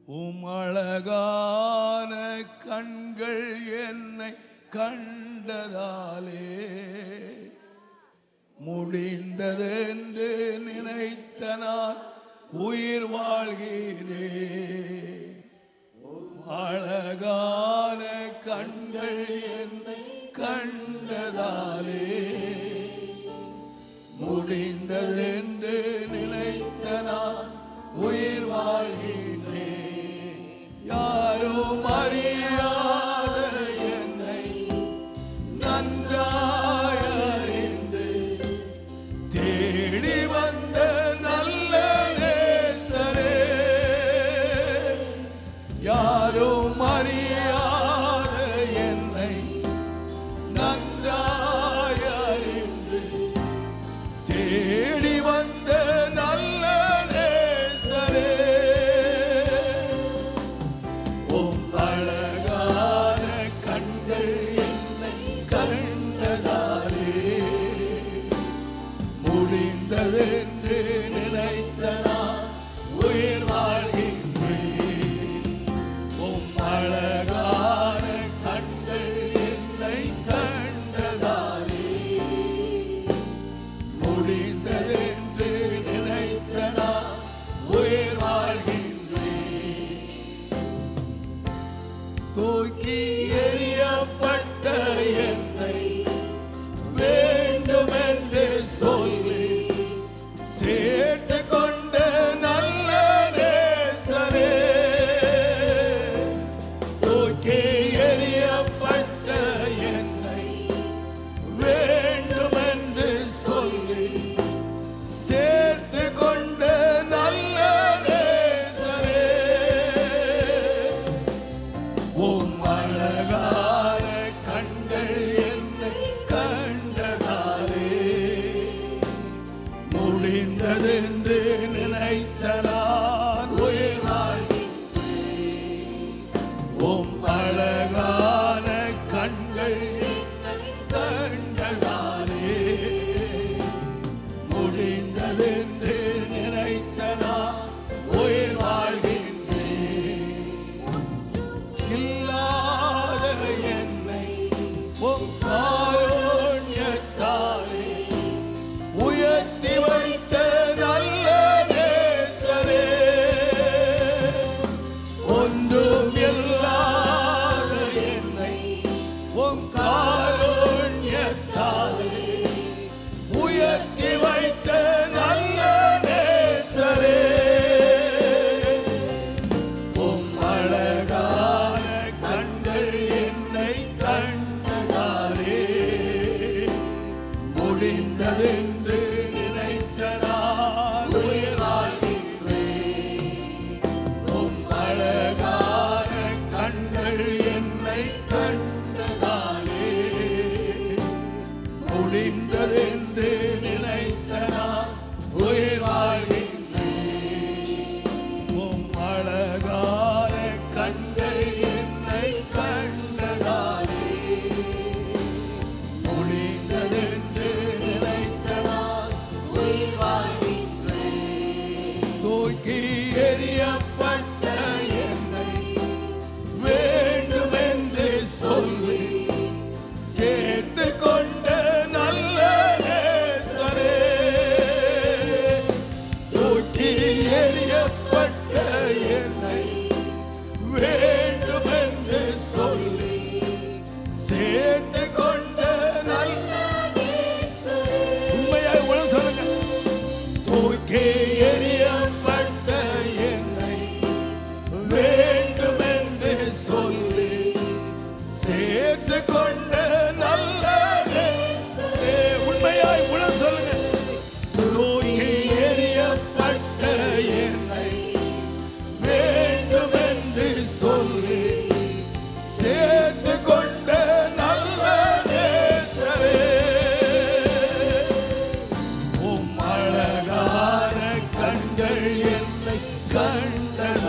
உமழகான கண்கள் என்னை கண்டதாலே முடிந்ததென்று நினைத்த நான் உயிர் வாழ்கிறேன். அழகான கண்கள் என்னை கண்டதாலே முடிந்ததென்று நினைத்த நான் உயிர் வாழ்கிறேன். யாரும் அறியாத என்னை நன்றாய் அறிந்து தேடி வந்த நல்ல நேசரே, யாரும் அறியாத என்னை நன்றாய் அறிந்து தேடி வந்த நல்ல நேசரே, உம் அழகான கண்கள் என்னை கண்டதாலே முடிந்ததென்று நினைத்த நான் உயிர் வாழ்கின்றேன். உம் அழகான கண்கள் என்னை கண்டதாலே முடிந்ததென்று நினைத்த நான் உயிர் வாழ்கின்றேன். தூக்கி எறியப்பட்ட என்னை வேண்டுமென்று சொல்லி சேர்த்து கொண்ட நல்ல நேசரே, தூக்கி எறியப்பட்ட என்னை வேண்டுமென்று சொல்லி சேர்த்து கொண்ட நல்ல நேசரே, உம் அழகான கண்கள் என்னை கண்டதாலே முடிந்ததென்று நினைத்த நான் உயிர் வாழ்கின்றேன். உம் அழகான கண்கள் என்னை கண்டதாலே முடிந்ததென்று நினைத்த நான் உயிர் வாழ்கின்றேன். இல்லாத என்னை உம் காருண்யத்தாலே உயர்த்தி வைத்த நல்ல நேசரே, ஒன்றும் இல்லாத என்னை உம் காருண்யத்தாலே உயர்த்தி வைத்த நல்ல நேசரே, உம் அழகான கண்கள் என்னை கண்டதாலே முடிந்ததென்று நினைத்த நான் உயிர் வாழ்கின்றேன். உம் அழகான கண்கள் என்னை கண்டதாலே முடிந்ததென்று நினைத்த நான் உயிர் வாழ்கின்றேன். உம் அழகான கண்கள் என்னை கண்டதாலே முடிந்ததென்று நினைத்த நான் உயிர் வாழ்கின்றேன். தூக்கி எறியப்பட்ட என்னை வேண்டுமென்று சொல்லி சேர்த்து கொண்ட நல்ல நேசரே, தூக்கி எறியப்பட்ட என்னை வேண்டுமென்று சொல்லி சேர்த்து கொண்ட நல்ல நேசரே, உண்மையாய் உணர்ந்து சொல்லுங்க. தூக்கி எறியப்பட்ட என்னை வேண்டுமென்று சொல்லி சேர்த்து கொண்ட நல்ல நேசரே, உண்மையாய் உணர்ந்து சொல்லுங்க. தூக்கி எறியப்பட்ட என்னை வேண்டுமென்று சொல்லி சேர்த்து கொண்ட நல்ல நேசரே, உம் அழகான கண்கள் என்னை கண்டதாலே